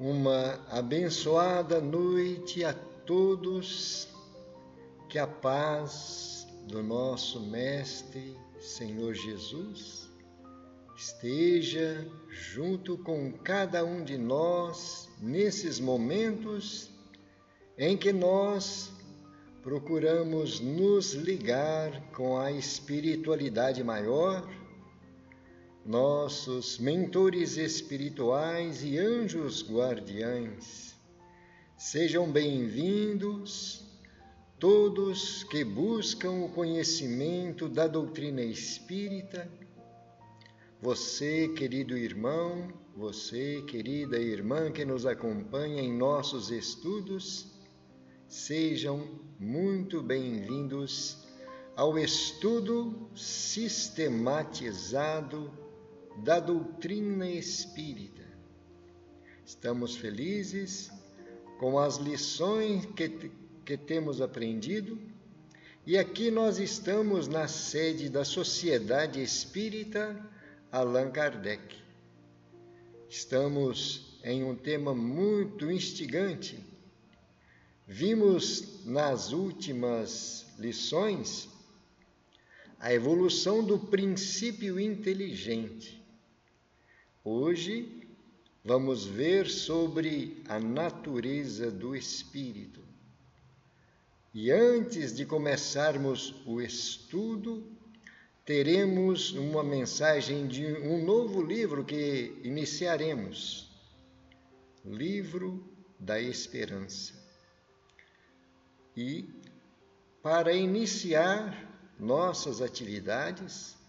Uma abençoada noite a todos, que a paz do nosso Mestre, Senhor Jesus, esteja junto com cada um de nós nesses momentos em que nós procuramos nos ligar com a espiritualidade maior, nossos mentores espirituais e anjos guardiães. Sejam bem-vindos todos que buscam o conhecimento da doutrina espírita. Você, querido irmão, você, querida irmã que nos acompanha em nossos estudos, sejam muito bem-vindos ao estudo sistematizado da doutrina espírita. Estamos felizes com as lições que temos aprendido, e aqui nós estamos na sede da Sociedade Espírita Allan Kardec. Estamos em um tema muito instigante. Vimos nas últimas lições a evolução do princípio inteligente. Hoje vamos ver sobre a natureza do espírito. E antes de começarmos o estudo, teremos uma mensagem de um novo livro que iniciaremos, Livro da Esperança. E para iniciar nossas atividades,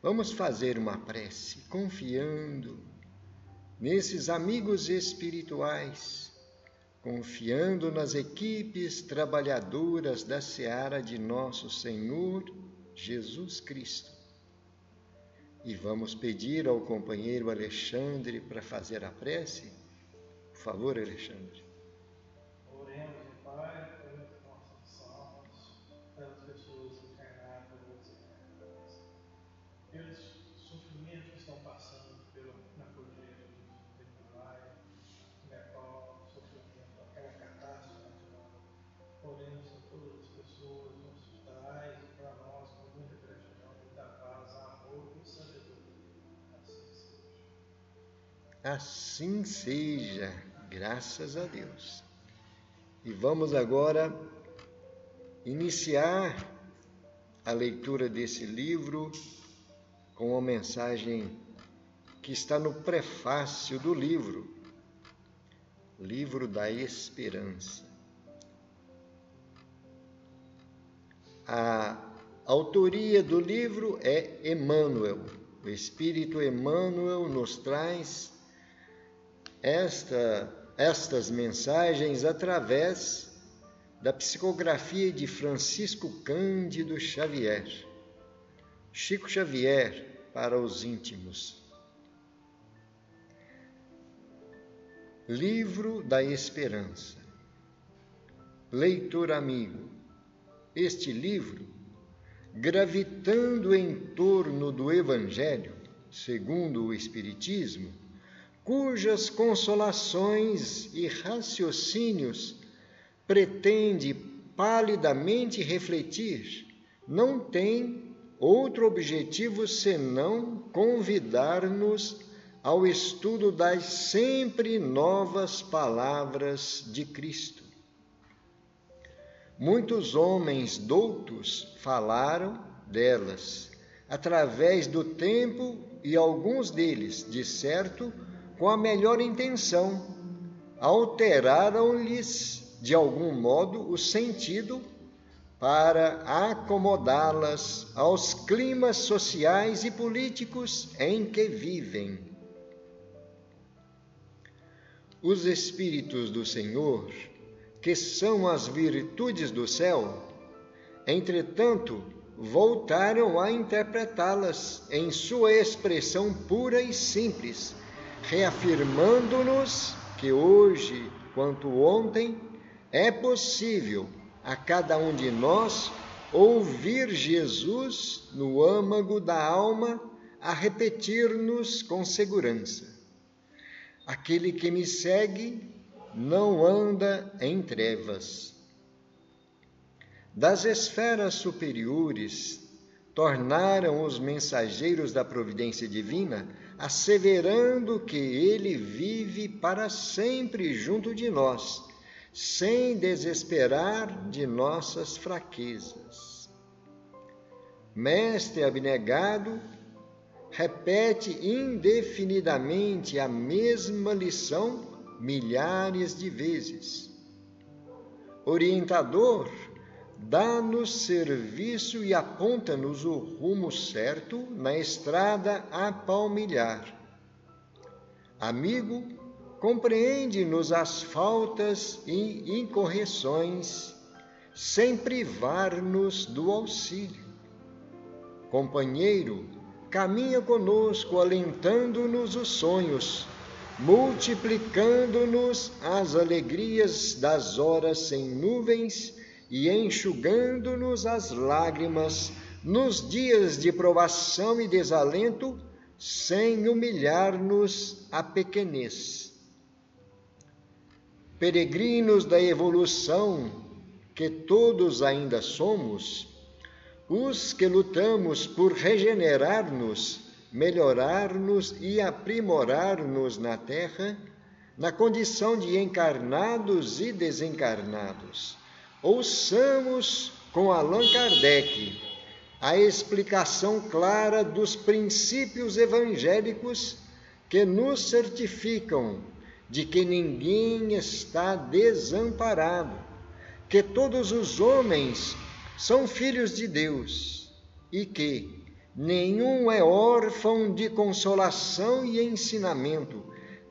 vamos fazer uma prece, confiando nesses amigos espirituais, confiando nas equipes trabalhadoras da seara de nosso Senhor Jesus Cristo. E vamos pedir ao companheiro Alexandre para fazer a prece. Por favor, Alexandre. Oremos, Pai, pelas nossas almas, pelas pessoas encarnadas ou desencarnadas, pelos sofrimentos que estão passando na cordilheira do Himalaia, Nepal, sofrimento, aquela catástrofe natural. Oremos a todas as pessoas nos hospitais e para nós com muita gratidão, muita paz, amor e sabedoria. Assim seja, graças a Deus. E vamos agora iniciar a leitura desse livro com uma mensagem que está no prefácio do livro, Livro da Esperança. A autoria do livro é Emmanuel. O Espírito Emmanuel nos traz estas mensagens através da psicografia de Francisco Cândido Xavier, Chico Xavier para os íntimos. Livro da Esperança. Leitor amigo, este livro, gravitando em torno do Evangelho, segundo o Espiritismo, cujas consolações e raciocínios pretende palidamente refletir, não tem outro objetivo senão convidar-nos ao estudo das sempre novas palavras de Cristo. Muitos homens doutos falaram delas através do tempo e alguns deles, de certo, com a melhor intenção, alteraram-lhes de algum modo o sentido para acomodá-las aos climas sociais e políticos em que vivem. Os Espíritos do Senhor, que são as virtudes do céu, entretanto, voltaram a interpretá-las em sua expressão pura e simples, reafirmando-nos que hoje, quanto ontem, é possível a cada um de nós ouvir Jesus no âmago da alma a repetir-nos com segurança: Aquele que me segue não anda em trevas. Das esferas superiores, tornaram os mensageiros da providência divina, asseverando que ele vive para sempre junto de nós, sem desesperar de nossas fraquezas. Mestre abnegado repete indefinidamente a mesma lição milhares de vezes. Orientador, dá-nos serviço e aponta-nos o rumo certo na estrada a palmilhar. Amigo, compreende-nos as faltas e incorreções, sem privar-nos do auxílio. Companheiro, caminha conosco, alentando-nos os sonhos, multiplicando-nos as alegrias das horas sem nuvens e enxugando-nos as lágrimas nos dias de provação e desalento, sem humilhar-nos à pequenez. Peregrinos da evolução, que todos ainda somos, os que lutamos por regenerar-nos, melhorar-nos e aprimorar-nos na Terra, na condição de encarnados e desencarnados. Ouçamos com Allan Kardec a explicação clara dos princípios evangélicos que nos certificam de que ninguém está desamparado, que todos os homens são filhos de Deus e que nenhum é órfão de consolação e ensinamento,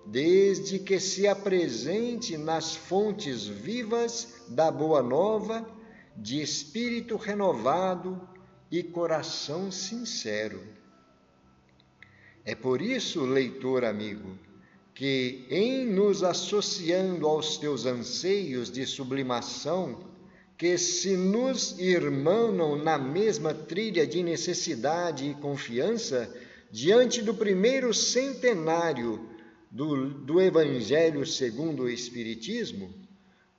desde que se apresente nas fontes vivas da Boa Nova, de espírito renovado e coração sincero. É por isso, leitor amigo, que em nos associando aos teus anseios de sublimação, que se nos irmanam na mesma trilha de necessidade e confiança, diante do primeiro centenário do Evangelho segundo o Espiritismo,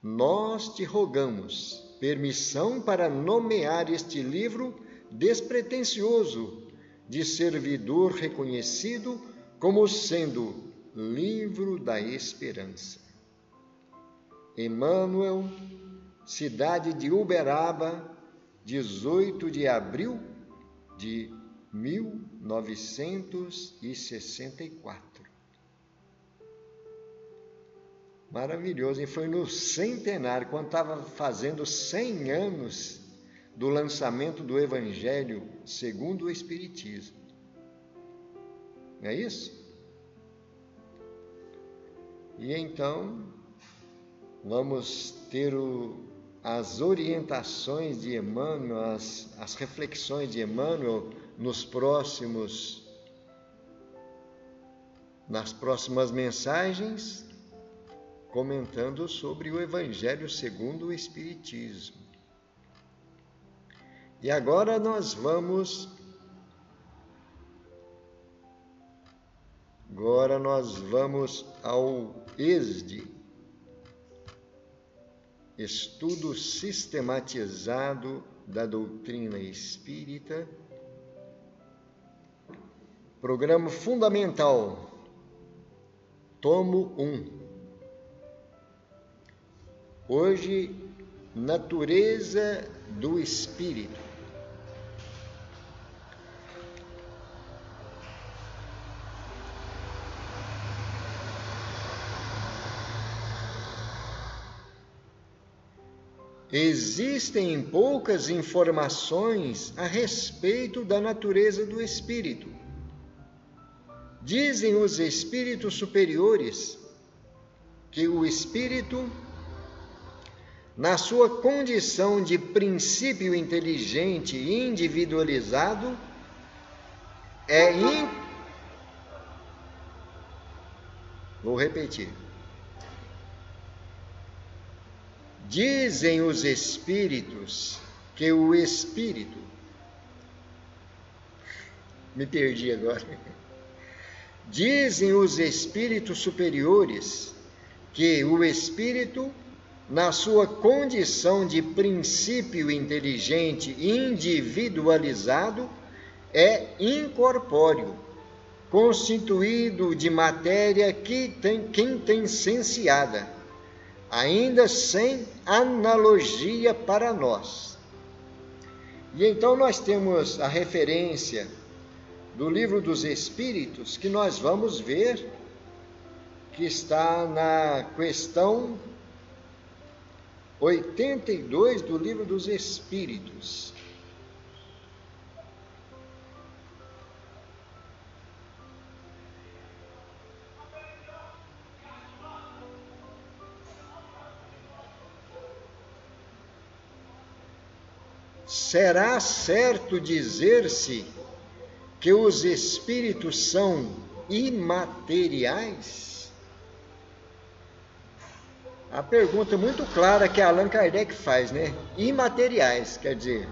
nós te rogamos permissão para nomear este livro despretensioso, de servidor reconhecido como sendo livro da esperança. Emmanuel, cidade de Uberaba, 18 de abril de 1964. Maravilhoso, e foi no centenário, quando estava fazendo 100 anos do lançamento do Evangelho segundo o Espiritismo. Não é isso? E então, vamos ter as orientações de Emmanuel, as reflexões de Emmanuel nas próximas mensagens, comentando sobre o Evangelho segundo o Espiritismo. E agora nós vamos ao ESD, Estudo Sistematizado da Doutrina Espírita, Programa Fundamental, Tomo 1. Hoje, Natureza do Espírito. Existem poucas informações a respeito da natureza do espírito. Dizem os espíritos superiores que o espírito, na sua condição de princípio inteligente e individualizado, Vou repetir. Dizem os espíritos que o espírito... Me perdi agora. Dizem os espíritos superiores que o espírito, na sua condição de princípio inteligente individualizado, é incorpóreo, constituído de matéria quintessenciada, ainda sem analogia para nós. E então nós temos a referência do Livro dos Espíritos, que nós vamos ver que está na questão 82 do Livro dos Espíritos. Será certo dizer-se que os espíritos são imateriais? A pergunta muito clara que Allan Kardec faz, né? Imateriais, quer dizer,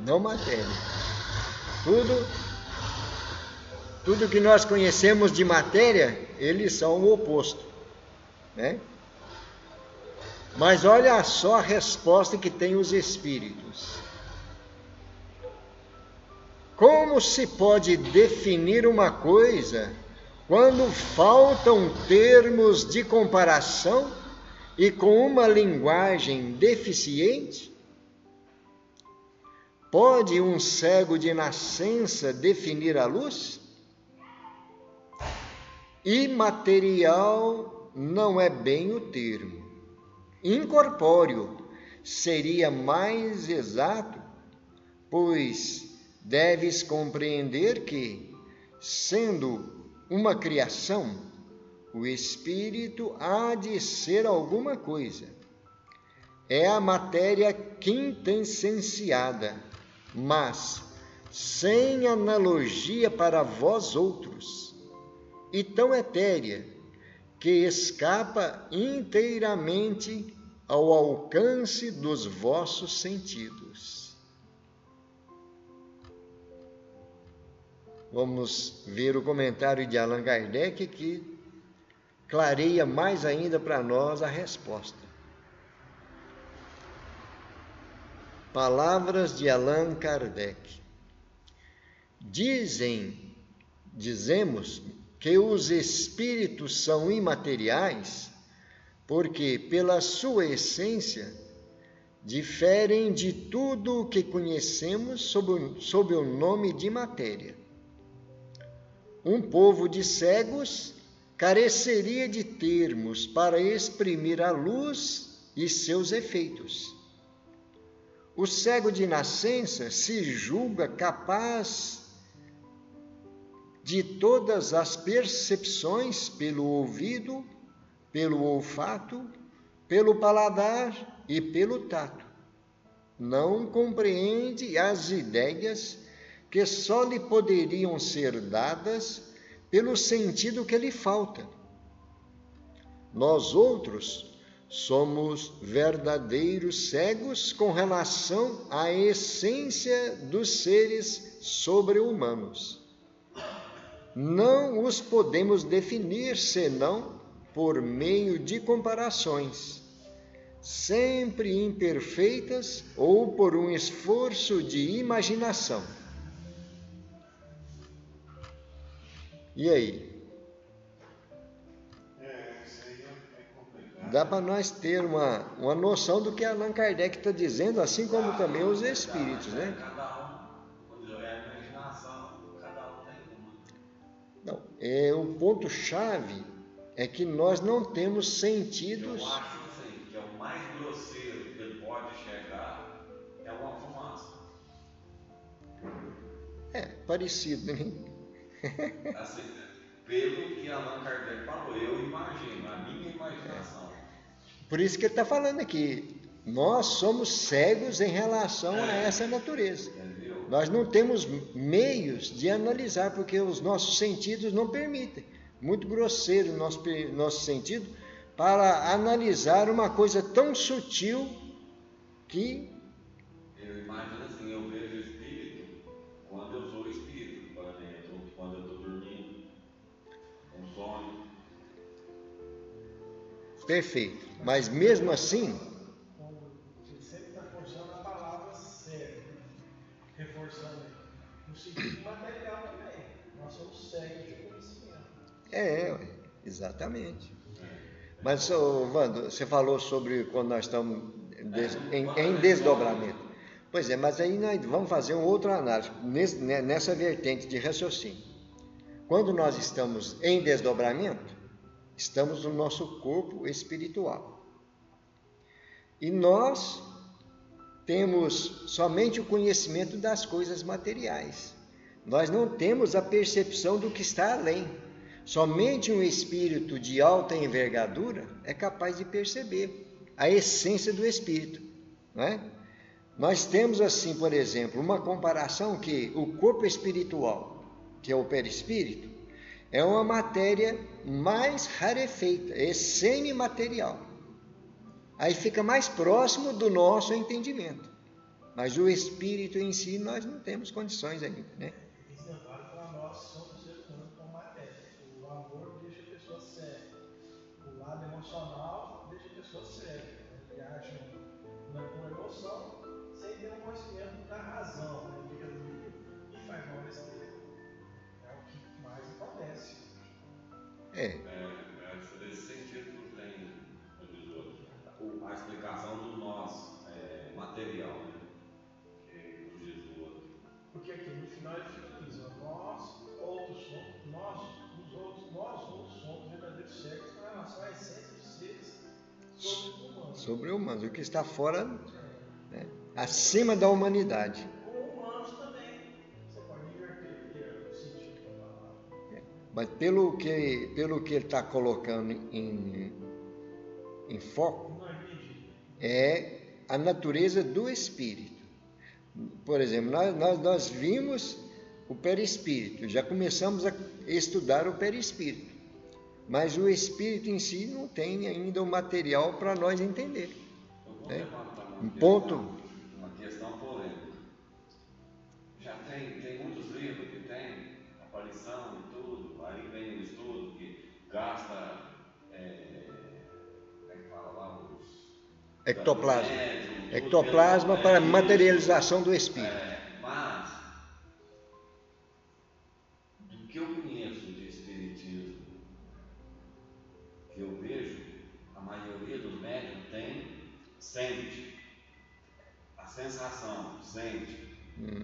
não matéria. Tudo que nós conhecemos de matéria, eles são o oposto, né? Mas olha só a resposta que tem os espíritos. Como se pode definir uma coisa quando faltam termos de comparação e com uma linguagem deficiente? Pode um cego de nascença definir a luz? Imaterial não é bem o termo. Incorpóreo seria mais exato, pois deves compreender que, sendo uma criação, o espírito há de ser alguma coisa. É a matéria quintessenciada, mas sem analogia para vós outros, e tão etérea, que escapa inteiramente ao alcance dos vossos sentidos. Vamos ver o comentário de Allan Kardec, que clareia mais ainda para nós a resposta. Palavras de Allan Kardec. Dizemos que os espíritos são imateriais porque, pela sua essência, diferem de tudo o que conhecemos sob o nome de matéria. Um povo de cegos careceria de termos para exprimir a luz e seus efeitos. O cego de nascença se julga capaz de todas as percepções pelo ouvido, pelo olfato, pelo paladar e pelo tato. Não compreende as ideias que só lhe poderiam ser dadas pelo sentido que lhe falta. Nós outros somos verdadeiros cegos com relação à essência dos seres sobre-humanos. Não os podemos definir senão por meio de comparações, sempre imperfeitas ou por um esforço de imaginação. E aí? Dá para nós ter uma noção do que Allan Kardec está dizendo, assim como também os espíritos, né? Não, o ponto-chave é que nós não temos sentidos. Eu acho assim, que é o mais grosseiro que ele pode chegar é uma fumaça. Parecido, né? Assim, pelo que Allan Kardec falou, eu imagino, a minha imaginação. Por isso que ele está falando aqui, nós somos cegos em relação a essa natureza. Entendeu? Nós não temos meios de analisar, porque os nossos sentidos não permitem. Muito grosseiro o nosso sentido para analisar uma coisa tão sutil que... Eu imagino assim, eu vejo o espírito quando eu sou espírito, por exemplo, quando eu estou dormindo. Perfeito. Mas mesmo assim, Ele sempre está forçando a palavra séria, reforçando no sentido material também. Nós somos cegos de conhecimento. Exatamente. Mas, Wando, você falou sobre quando nós estamos em desdobramento. Pois é, mas aí nós vamos fazer uma outra análise nessa vertente de raciocínio. Quando nós estamos em desdobramento, estamos no nosso corpo espiritual. E nós temos somente o conhecimento das coisas materiais. Nós não temos a percepção do que está além. Somente um espírito de alta envergadura é capaz de perceber a essência do espírito, não é? Nós temos assim, por exemplo, uma comparação que o corpo espiritual, que é o perispírito, é uma matéria mais rarefeita, é semimaterial. Aí fica mais próximo do nosso entendimento. Mas o espírito em si nós não temos condições ainda, né? Isso não vale para nós, somos seres humanos com matéria. O amor deixa a pessoa cega. O lado emocional deixa a pessoa cega. Ele age com emoção sem ter um conhecimento da razão, né? Fica livre e faz uma besteira. É o que mais acontece. Nesse sentido tem a explicação do nós material, né? Que nos diz o outro. Porque aqui no final ele finaliza: nós outros somos verdadeiros cegos com relação à essência dos seres sobre-humanos. Sobre-humanos, o que está fora, né? Acima da humanidade. Com humanos também. Você pode inverter o sentido da palavra. Mas pelo que ele está colocando em foco, é a natureza do espírito. Por exemplo, nós vimos o perispírito, já começamos a estudar o perispírito, mas o espírito em si não tem ainda o material para nós entender. Né? Uma questão polêmica. Já tem muitos livros que tem aparição e tudo, aí vem o estudo que gasta ectoplasma para materialização do espírito. Mas, do que eu conheço de espiritismo, que eu vejo, a maioria dos médiuns sente a sensação, sente.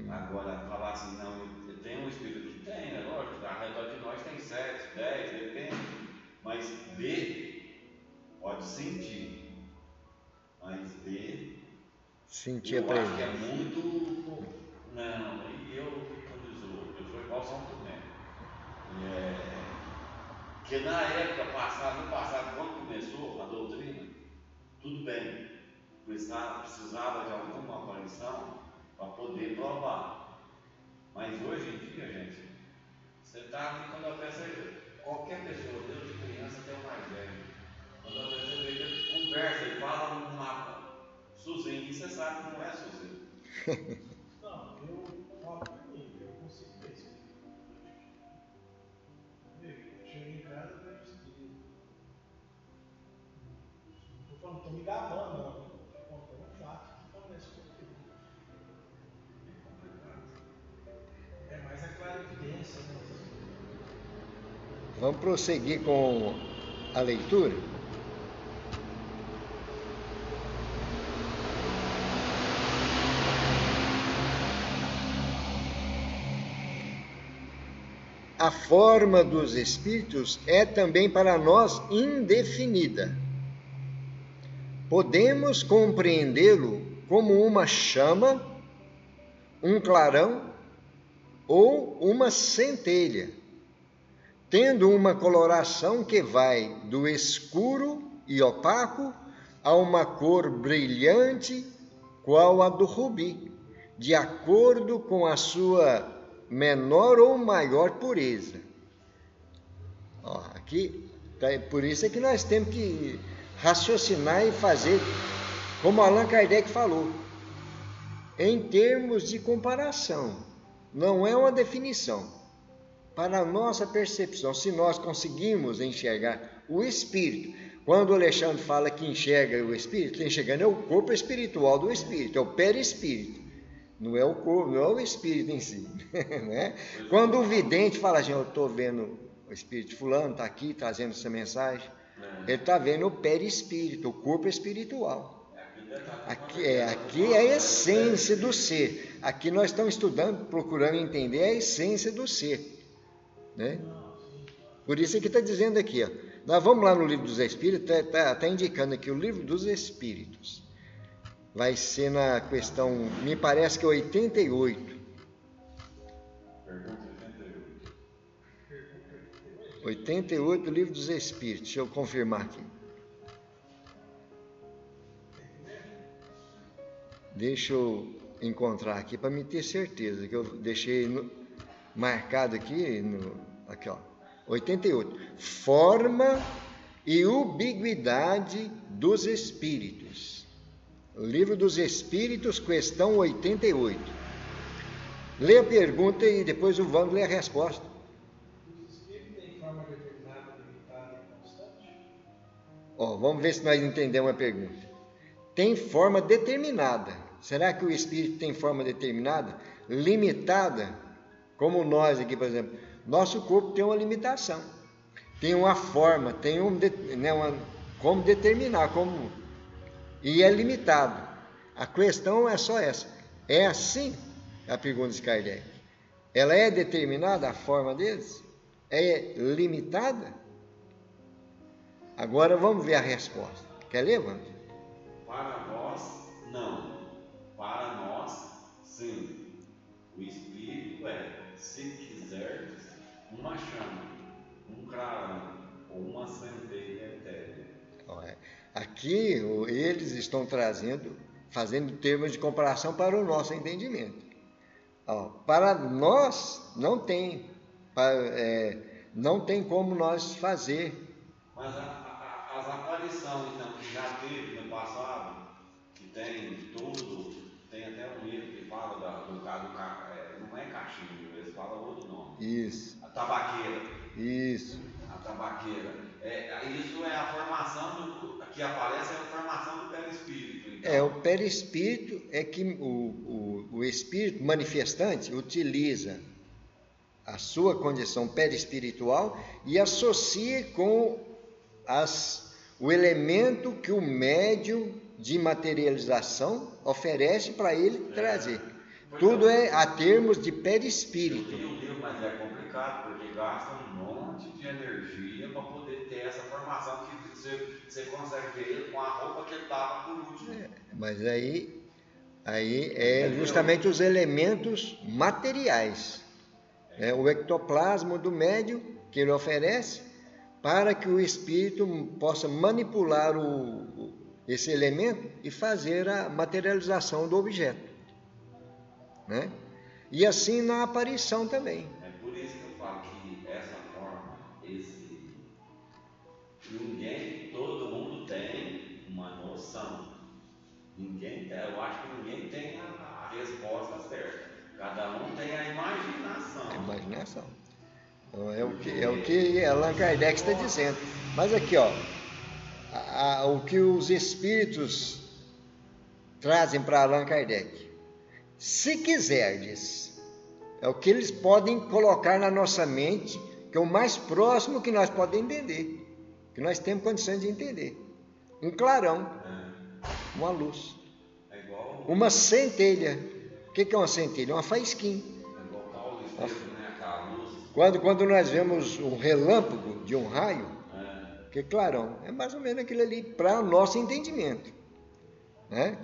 Agora, falar assim, não, tem um espírito que tem, é lógico, ao redor de nós tem 7, 10, depende, mas ver, pode sentir. Mas ver, sentir eu a acho que é presença. muito. Não, e eu sou igual São Tomé. Porque na época passada, no passado, quando começou a doutrina, tudo bem, precisava de alguma aparição para poder provar. Mas hoje em dia, gente, você está aqui quando a peça, qualquer pessoa, desde criança até o mais velho, quando a peça ele conversa, ele fala no mapa, Suzinho, e você sabe que não é Suzinho. Não, eu falo por mim, eu consigo ver isso. Eu cheguei em casa e vejo espírito. Não estou falando, estou me gabando, não. Estou contando um fato que acontece comigo. É complicado. É mais a clarividência, né? Vamos prosseguir com a leitura? A forma dos espíritos é também para nós indefinida. Podemos compreendê-lo como uma chama, um clarão ou uma centelha, tendo uma coloração que vai do escuro e opaco a uma cor brilhante, qual a do rubi, de acordo com a sua menor ou maior pureza. Aqui, por isso é que nós temos que raciocinar e fazer, como Allan Kardec falou, em termos de comparação, não é uma definição. Para a nossa percepção, se nós conseguimos enxergar o espírito Quando o Alexandre fala que enxerga o espírito, quem enxergando é o corpo espiritual do espírito, é o perispírito. Não é o corpo, não é o espírito em si. Né? Quando o vidente fala assim, eu estou vendo o espírito fulano, está aqui trazendo essa mensagem, ele está vendo o perispírito, o corpo espiritual. Aqui é a essência do ser. Aqui nós estamos estudando, procurando entender a essência do ser. Né? Por isso que está dizendo aqui, ó, nós vamos lá no livro dos Espíritos, está indicando aqui o livro dos Espíritos. Vai ser na questão, me parece que é 88. Pergunta 88. 88 do livro dos Espíritos. Deixa eu confirmar aqui. Deixa eu encontrar aqui para me ter certeza, que eu deixei marcado aqui, aqui ó, 88. Forma e ubiquidade dos Espíritos. Livro dos Espíritos, questão 88. Lê a pergunta e depois o Vando lê a resposta. Os espíritos têm forma determinada, limitada e constante? Vamos ver se nós entendemos a pergunta. Tem forma determinada. Será que o espírito tem forma determinada? Limitada? Como nós aqui, por exemplo. Nosso corpo tem uma limitação. Tem uma forma, tem como determinar, e é limitado. A questão é só essa. É assim a pergunta de Kardec. Ela é determinada, a forma deles? É limitada? Agora vamos ver a resposta. Quer ler, Wander? Para vós, não. Para nós, sim. O Espírito é, se quiserdes, uma chama, um clarão ou uma centelha etérea. Aqui eles estão fazendo termos de comparação para o nosso entendimento. Para nós não tem, não tem como nós fazer. Mas as aparições então, que já teve no passado, que tem tudo, tem até um livro que fala do não é cachimbo, eles falam outro nome. Isso. A tabaqueira. Isso. A tabaqueira. Isso é a formação que aparece, é a formação do perispírito. Então. O perispírito é que o espírito manifestante utiliza a sua condição perispiritual e associa com o elemento que o médium de materialização oferece para ele trazer. Tudo é a termos de perispírito. Eu li o livro, mas é complicado, porque gasta um monte de energia para poder ter essa formação que você consegue ver ele com a roupa que ele estava por último. Mas aí é justamente os elementos materiais. O ectoplasma do médium que ele oferece para que o espírito possa manipular esse elemento e fazer a materialização do objeto. Né? E assim na aparição também. É por isso que eu falo que essa forma, todo mundo tem uma noção. Eu acho que ninguém tem a resposta certa. Cada um tem a imaginação. A imaginação. Então, é o que Allan Kardec está dizendo. Mas aqui, o que os espíritos trazem para Allan Kardec. Se quiserdes, é o que eles podem colocar na nossa mente, que é o mais próximo que nós podemos entender, que nós temos condições de entender. Um clarão, uma luz, uma centelha. O que é uma centelha? Uma faísquinha. É igual Paulo Estevam, né? Aquela luz. Quando nós vemos um relâmpago de um raio, que é clarão, é mais ou menos aquilo ali para o nosso entendimento. Né?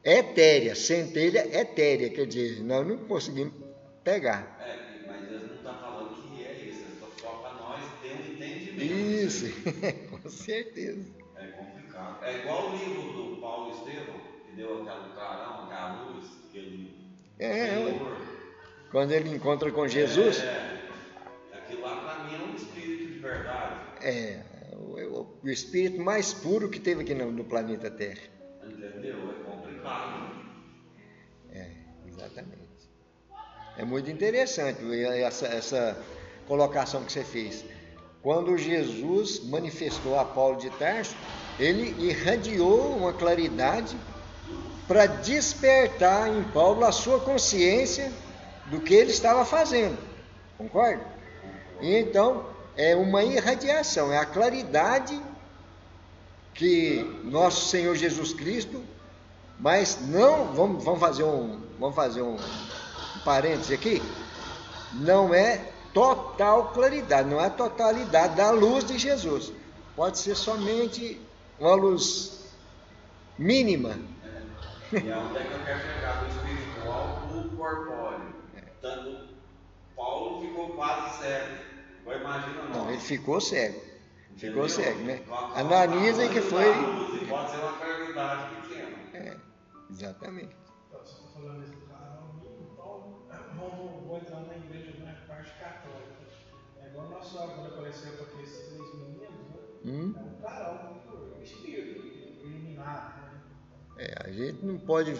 Etérea, centelha etérea, quer dizer, nós não conseguimos pegar. Mas eles não estão falando que é isso, só para nós ter um entendimento. Isso, com certeza. É complicado. É igual o livro do Paulo Estevam, que deu aquele clarão, aquela luz, que ele. Quando ele encontra com Jesus. Aquilo lá para mim é um espírito de verdade. O espírito mais puro que teve aqui no planeta Terra. Entendeu? É complicado. Exatamente. É muito interessante essa colocação que você fez. quando Jesus manifestou a Paulo de Tarso, ele irradiou uma claridade para despertar em Paulo a sua consciência do que ele estava fazendo. Concorda? E então, é uma irradiação, é a claridade que nosso Senhor Jesus Cristo, mas não, vamos fazer um parêntese aqui, não é total claridade, não é a totalidade da luz de Jesus. Pode ser somente uma luz mínima. E é onde é que eu quero chegar, do espiritual no corpóreo. Tanto Paulo ficou quase cego. Agora imagina nós. Não, ele ficou cego. Entendeu? Ficou cego, né? Com Ananias é que foi. Luz, e pode ser uma claridade pequena. Exatamente. Então, você está falando isso do canal mínimo, então vou entrar na igreja na parte católica. É igual nossa senhora, quando apareceu para aqueles 3 meninos, né? É um clarão, um espírito iluminado, né? A gente não pode,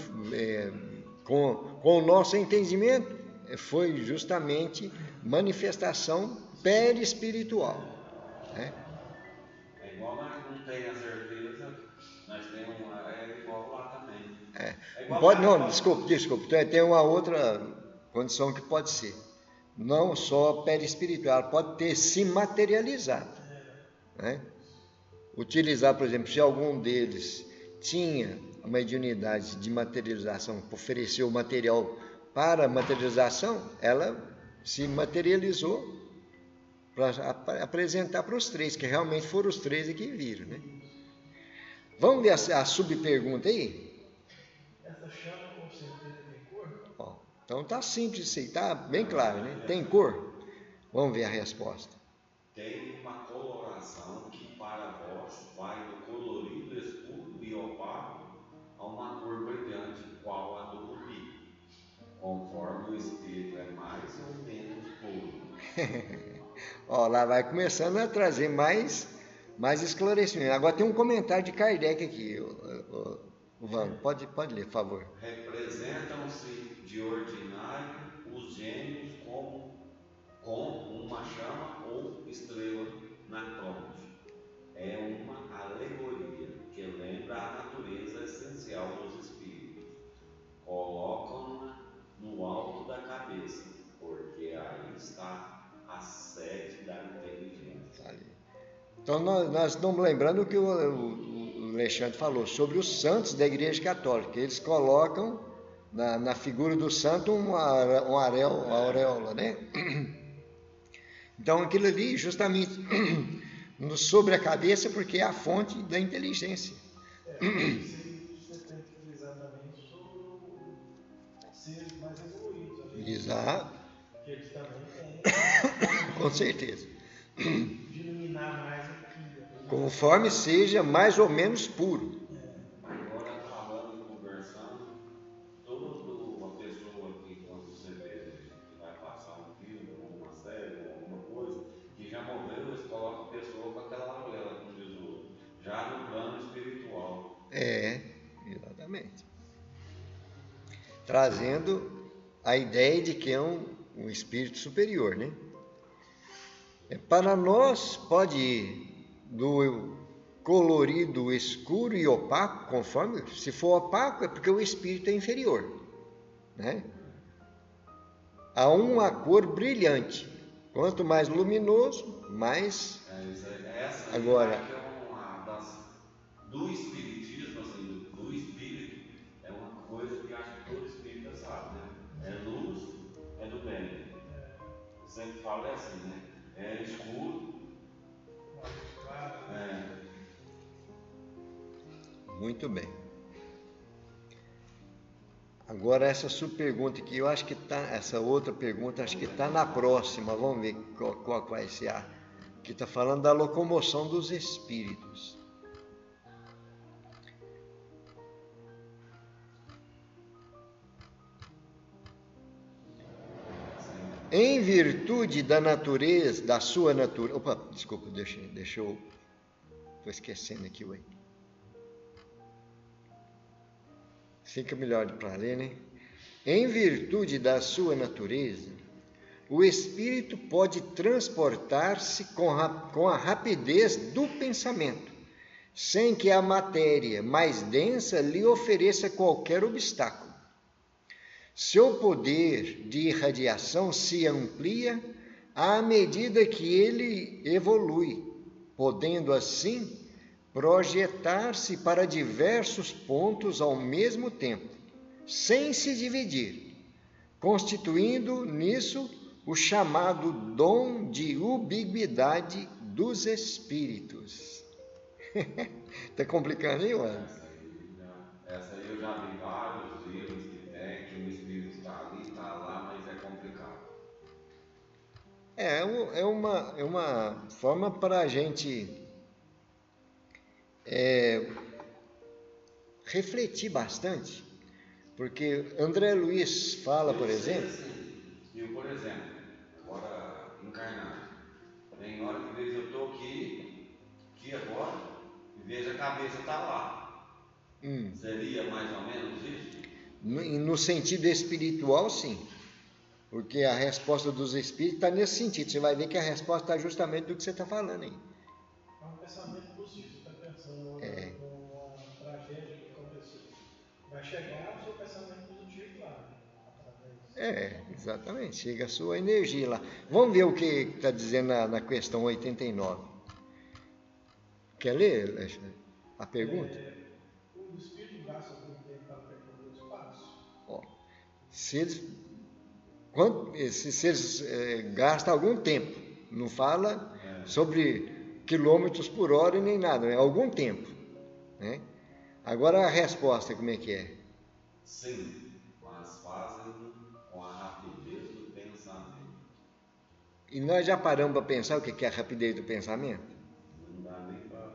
com o nosso entendimento, foi justamente manifestação perispiritual. Né? É igual nós não tem a certeza, nós temos uma, é igual lá também. Não pode, não, desculpa, tem uma outra condição que pode ser. Não só perispiritual, ela pode ter se materializado. Né? Utilizar, por exemplo, se algum deles tinha a mediunidade de materialização, ofereceu o material para materialização, ela se materializou para apresentar para os 3, que realmente foram os 3 que viram. Né? Vamos ver a subpergunta aí? Essa chama com certeza tem cor? Então tá simples isso aí, tá bem claro, né? Tem cor? Vamos ver a resposta. Tem uma coloração que para vós vai do colorido escuro e opaco a uma cor brilhante, qual a do rubi, conforme o espírito é mais ou menos puro. Lá vai começando a trazer mais esclarecimento. Agora tem um comentário de Kardec aqui, Vando, pode ler, por favor. Representam-se de ordinário os gênios com uma chama ou estrela na fronte. É uma alegoria que lembra a natureza essencial dos espíritos. Colocam-na no alto da cabeça, porque aí está a sede da inteligência. Então nós estamos lembrando o que o Alexandre falou sobre os santos da Igreja Católica. Eles colocam na figura do santo uma auréola, né? Então aquilo ali justamente sobre a cabeça, porque é a fonte da inteligência. Você tem que exatamente sobre seres mais evoluídos. Exato. Que eles também têm. Com certeza. De iluminar mais aqui. Conforme seja mais ou menos puro. Agora falando e conversando, toda uma pessoa que quando você vê que vai passar um filme, ou uma série, ou alguma coisa, que já morreu, eles colocam a pessoa com aquela auréola, como diz o outro, já no plano espiritual. Exatamente. Trazendo a ideia de que é um espírito superior, né? Para nós pode ir do colorido escuro e opaco, conforme, se for opaco é porque o espírito é inferior, né? A uma cor brilhante, quanto mais luminoso, mais. Essa agora é uma das do espiritismo, assim, do espírito, é uma coisa que acho que todo espírita sabe, né? É luz, é do bem. Eu sempre falo assim, né? É escuro. Muito bem. Agora essa sua pergunta aqui, eu acho que tá, essa outra pergunta, acho que está na próxima. Vamos ver qual vai ser a que está falando da locomoção dos espíritos. Em virtude da natureza, da sua natureza. Opa, desculpa, deixa eu. Estou esquecendo aqui, ué. Fica melhor para ler, né? Em virtude da sua natureza, o espírito pode transportar-se com a rapidez do pensamento, sem que a matéria mais densa lhe ofereça qualquer obstáculo. Seu poder de irradiação se amplia à medida que ele evolui, podendo assim projetar-se para diversos pontos ao mesmo tempo, sem se dividir, constituindo nisso o chamado dom de ubiquidade dos espíritos. Está complicando, hein, mano? Essa aí eu já vi vários livros que tem, que o espírito está ali, está lá, mas é complicado. É uma forma para a gente refletir bastante, porque André Luiz fala, por exemplo... Eu, por exemplo, agora encarnado, tem hora que vejo eu estou aqui agora, e vejo a cabeça está lá. Seria mais ou menos isso? No sentido espiritual, sim. Porque a resposta dos espíritos está nesse sentido. Você vai ver que a resposta está justamente do que você está falando aí. É um pensamento positivo. Você está pensando numa tragédia que aconteceu. Vai chegar o seu pensamento positivo lá. Exatamente. Chega a sua energia lá. Vamos ver o que está dizendo na questão 89. Quer ler a pergunta? O espírito gasta algum tempo para percorrer o espaço? Se eles gastam algum tempo, não fala sobre quilômetros por hora nem nada, é algum tempo, né? Agora a resposta, como é que é? Sim, mas fazem com a rapidez do pensamento. E nós já paramos para pensar o que é a rapidez do pensamento? Não dá nem para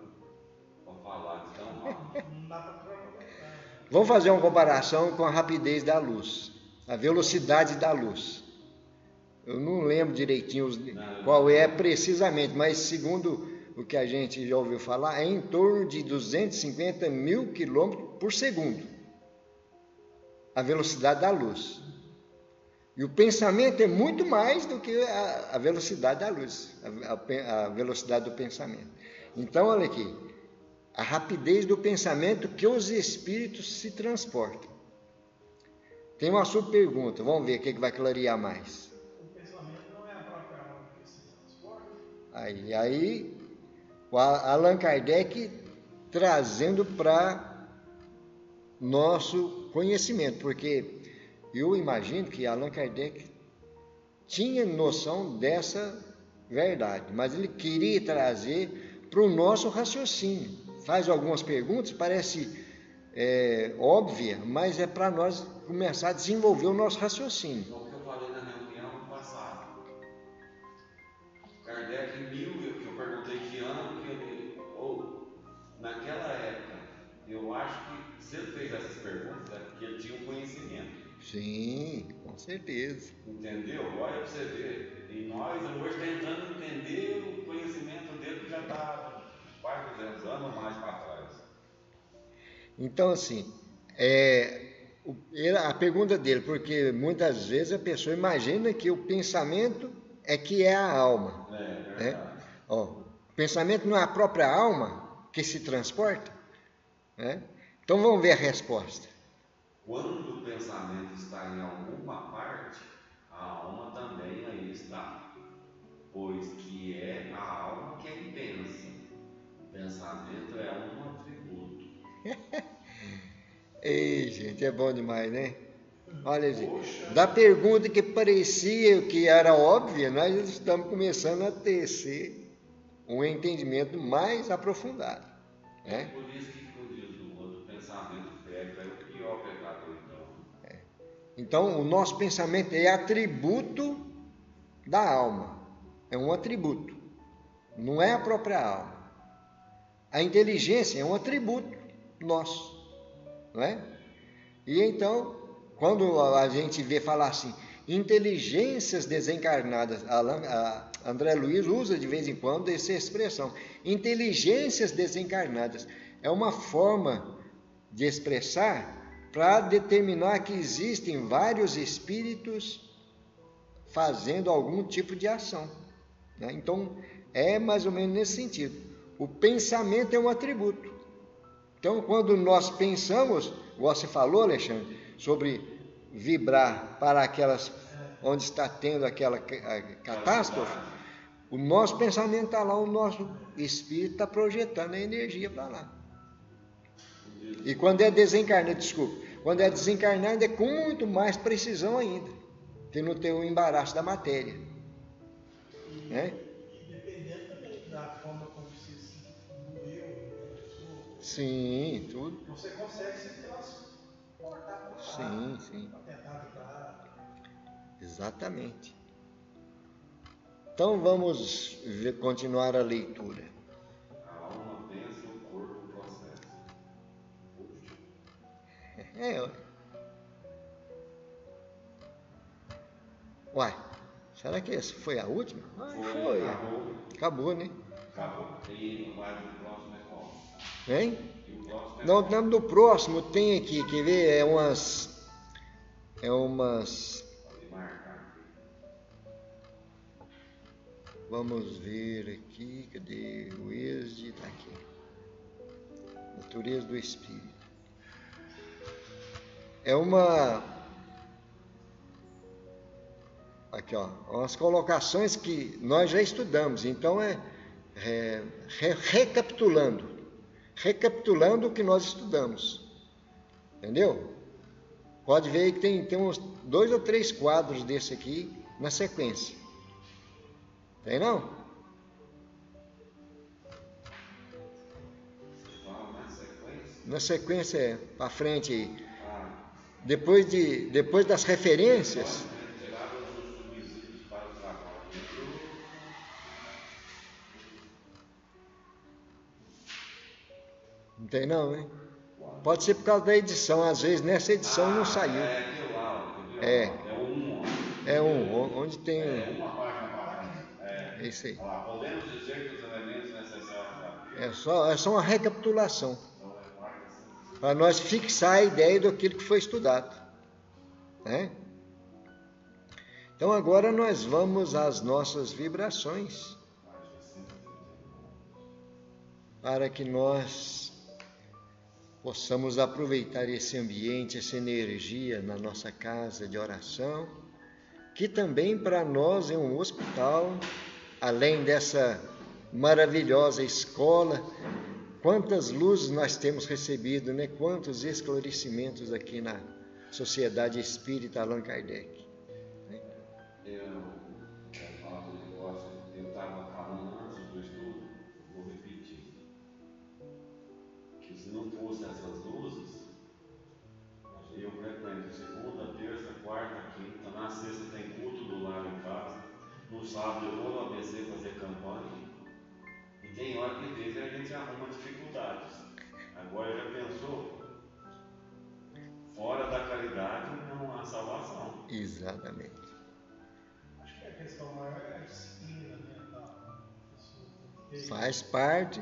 falar de tão rápido. Não dá para aproveitar. Vamos fazer uma comparação com a rapidez da luz, a velocidade da luz. Eu não lembro direitinho qual é precisamente, mas segundo o que a gente já ouviu falar, é em torno de 250 mil quilômetros por segundo, a velocidade da luz. E o pensamento é muito mais do que a velocidade da luz, a velocidade do pensamento. Então, olha aqui, a rapidez do pensamento que os espíritos se transportam. Tem uma subpergunta, vamos ver o que vai clarear mais. O pensamento não é a própria alma que se transporta? Aí o Allan Kardec trazendo para nosso conhecimento, porque eu imagino que Allan Kardec tinha noção dessa verdade, mas ele queria trazer para o nosso raciocínio. Faz algumas perguntas, parece óbvia, mas é para nós começar a desenvolver o nosso raciocínio. É o que eu falei na reunião passada. Kardec, que eu perguntei que ano que naquela época, eu acho que se ele fez essas perguntas é porque ele tinha um conhecimento. Sim, com certeza. Entendeu? Olha para você ver. E nós hoje tentando entender o conhecimento dele que já está quase 200 anos ou mais para trás. Então, assim, a pergunta dele, porque muitas vezes a pessoa imagina que o pensamento é que é a alma. Verdade. O pensamento não é a própria alma que se transporta? Então vamos ver a resposta. Quando o pensamento está em alguma parte, a alma também aí está, pois que é a alma quem pensa. O pensamento é um atributo. Ei, gente, é bom demais, né? Olha, gente, da pergunta que parecia que era óbvia, nós estamos começando a tecer um entendimento mais aprofundado. Por isso que diz o outro pensamento fértil é o pior pecador, então. Então, o nosso pensamento é atributo da alma. É um atributo. Não é a própria alma. A inteligência é um atributo nosso. Não é? E então, quando a gente vê falar assim, inteligências desencarnadas, André Luiz usa de vez em quando essa expressão, inteligências desencarnadas, é uma forma de expressar para determinar que existem vários espíritos fazendo algum tipo de ação, né? Então, é mais ou menos nesse sentido. O pensamento é um atributo. Então, quando nós pensamos, você falou, Alexandre, sobre vibrar para aquelas onde está tendo aquela catástrofe, o nosso pensamento está lá, o nosso espírito está projetando a energia para lá. E quando é desencarnado, quando é desencarnado é com muito mais precisão ainda, que não tem o embaraço da matéria. Né? E dependendo também da forma como você se doeu, sim, tudo. você consegue se transportar para sim. para tentar ajudar. Exatamente. Então vamos continuar a leitura. A alma pensa, o corpo processa. Uai, será que essa foi a última? Foi. Acabou, né? Acabou. E o próximo é qual? Hein? E o próximo é Não, qual? o nome do próximo tem aqui, quer ver? É umas. Pode marcar. Vamos ver aqui, cadê o êxito? Está aqui. Natureza do Espírito. É uma. Aqui, ó, umas colocações que nós já estudamos, então recapitulando o que nós estudamos, entendeu? Pode ver que tem uns 2 ou 3 quadros desse aqui na sequência, tem não? Na sequência para frente aí, depois das referências. Não tem não, hein? Pode ser por causa da edição, às vezes nessa edição não saiu. É onde tem. Uma página para frente. É isso aí. Podemos dizer que os elementos necessários da vida. É só uma recapitulação. Para nós fixar a ideia daquilo que foi estudado. Né? Então agora nós vamos às nossas vibrações. Para que nós possamos aproveitar esse ambiente, essa energia na nossa casa de oração, que também para nós é um hospital, além dessa maravilhosa escola. Quantas luzes nós temos recebido, né? Quantos esclarecimentos aqui na Sociedade Espírita Allan Kardec. Eu estava falando antes do estudo, vou repetir, que se não fosse essas luzes, eu frequento segunda, terça, quarta, quinta, na sexta tem culto do lar em casa, no sábado eu vou no ABC fazer campanha, e tem hora que às vezes a gente arruma dificuldades. Agora já pensou? Fora da caridade não há salvação. Exatamente. Acho que a questão maior é a disciplina, né? Faz parte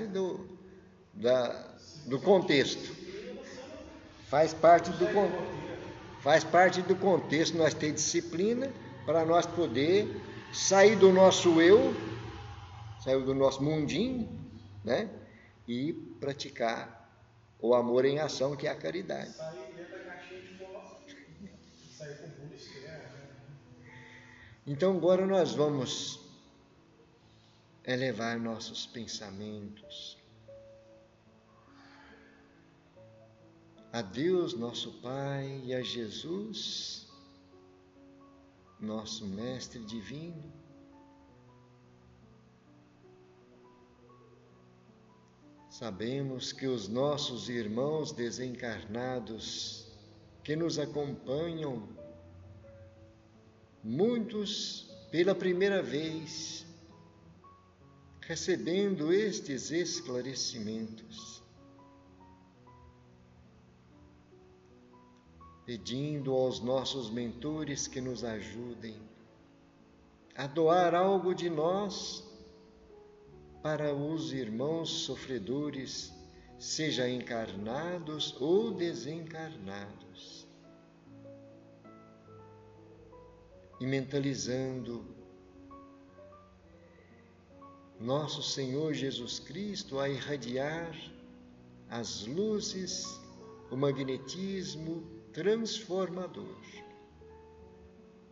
do contexto. Faz parte do contexto nós ter disciplina para nós poder sair do nosso eu, sair do nosso mundinho, né? E praticar o amor em ação, que é a caridade. Sair dentro da caixinha de fósforo, sair com o mundo externo, né? Então agora nós vamos elevar nossos pensamentos a Deus, nosso Pai, e a Jesus, nosso Mestre Divino. Sabemos que os nossos irmãos desencarnados que nos acompanham, muitos pela primeira vez, recebendo estes esclarecimentos, pedindo aos nossos mentores que nos ajudem a doar algo de nós para os irmãos sofredores, seja encarnados ou desencarnados. e mentalizando nosso Senhor Jesus Cristo a irradiar as luzes, o magnetismo transformador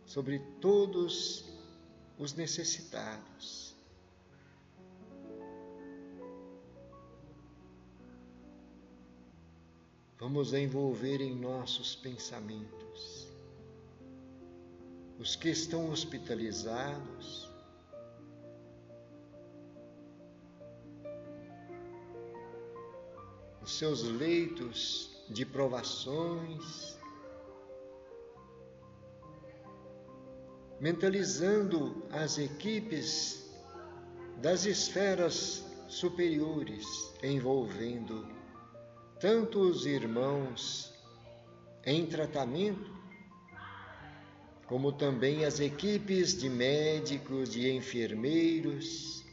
sobre todos os necessitados. Vamos envolver em nossos pensamentos os que estão hospitalizados, os seus leitos de provações, mentalizando as equipes das esferas superiores, envolvendo tanto os irmãos em tratamento, como também as equipes de médicos, de enfermeiros,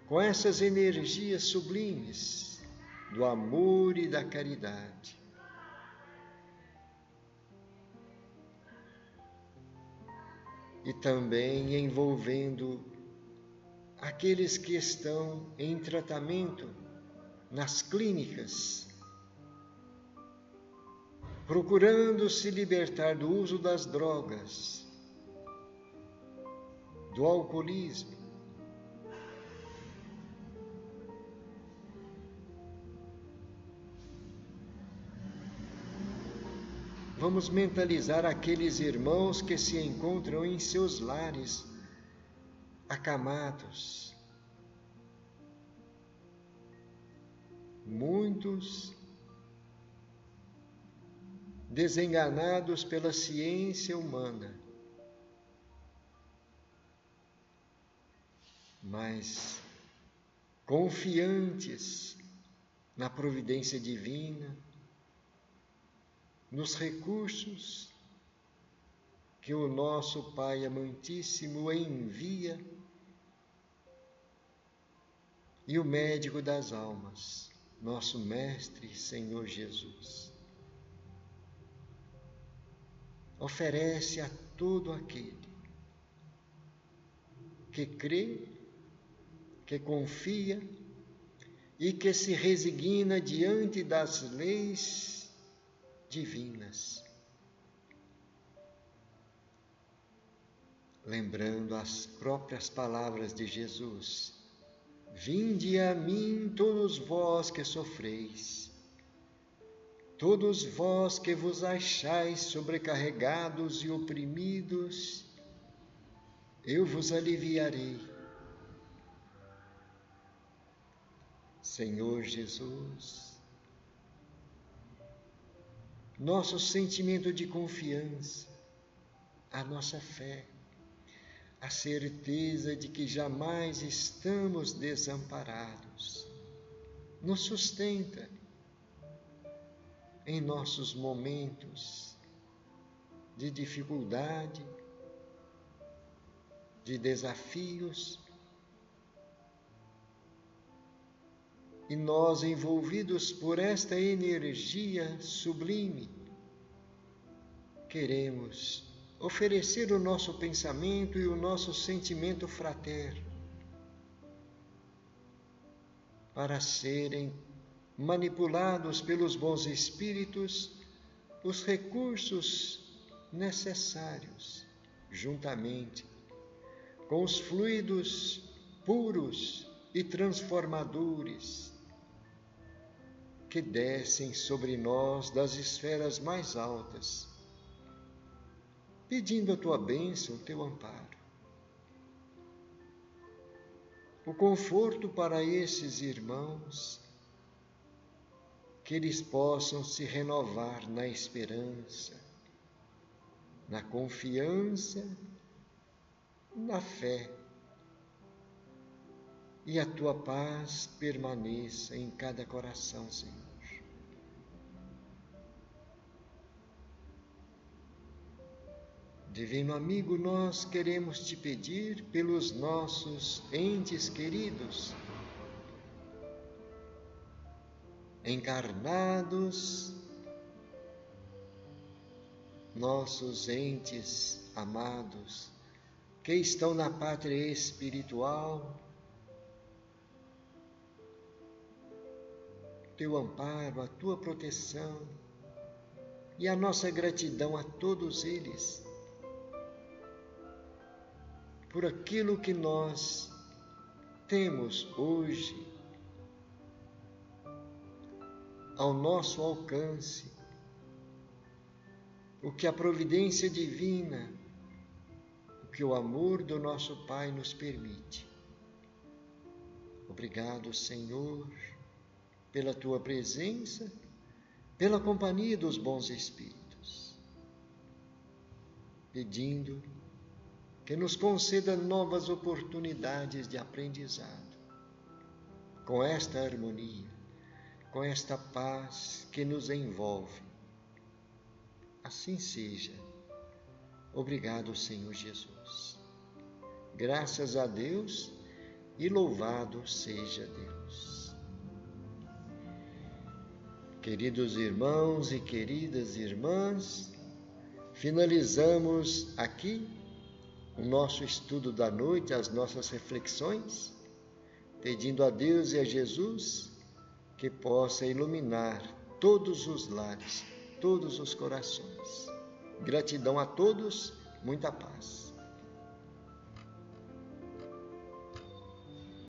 com essas energias sublimes do amor e da caridade. E também envolvendo aqueles que estão em tratamento nas clínicas, procurando se libertar do uso das drogas, do alcoolismo. Vamos mentalizar aqueles irmãos que se encontram em seus lares, acamados. Muitos desenganados pela ciência humana, mas confiantes na providência divina, nos recursos que o nosso Pai amantíssimo envia, e o médico das almas, nosso Mestre Senhor Jesus, oferece a todo aquele que crê, que confia e que se resigna diante das leis divinas, lembrando as próprias palavras de Jesus: vinde a mim todos vós que sofreis, todos vós que vos achais sobrecarregados e oprimidos, eu vos aliviarei. Senhor Jesus, nosso sentimento de confiança, a nossa fé, a certeza de que jamais estamos desamparados, nos sustenta em nossos momentos de dificuldade, de desafios, e nós, envolvidos por esta energia sublime, queremos oferecer o nosso pensamento e o nosso sentimento fraterno para serem manipulados pelos bons espíritos os recursos necessários, juntamente com os fluidos puros e transformadores que descem sobre nós das esferas mais altas, pedindo a tua bênção, o teu amparo. O conforto para esses irmãos, que eles possam se renovar na esperança, na confiança, na fé, e a tua paz permaneça em cada coração, Senhor. Divino amigo, nós queremos te pedir pelos nossos entes queridos, encarnados nossos entes amados que estão na pátria espiritual, teu amparo, a tua proteção e a nossa gratidão a todos eles por aquilo que nós temos hoje ao nosso alcance, o que a providência divina, o que o amor do nosso Pai nos permite. Obrigado, Senhor, pela tua presença, pela companhia dos bons espíritos, pedindo que nos conceda novas oportunidades de aprendizado, com esta harmonia, com esta paz que nos envolve. Assim seja. Obrigado, Senhor Jesus. Graças a Deus e louvado seja Deus. Queridos irmãos e queridas irmãs, finalizamos aqui o nosso estudo da noite, as nossas reflexões, pedindo a Deus e a Jesus que possa iluminar todos os lares, todos os corações. Gratidão a todos, muita paz.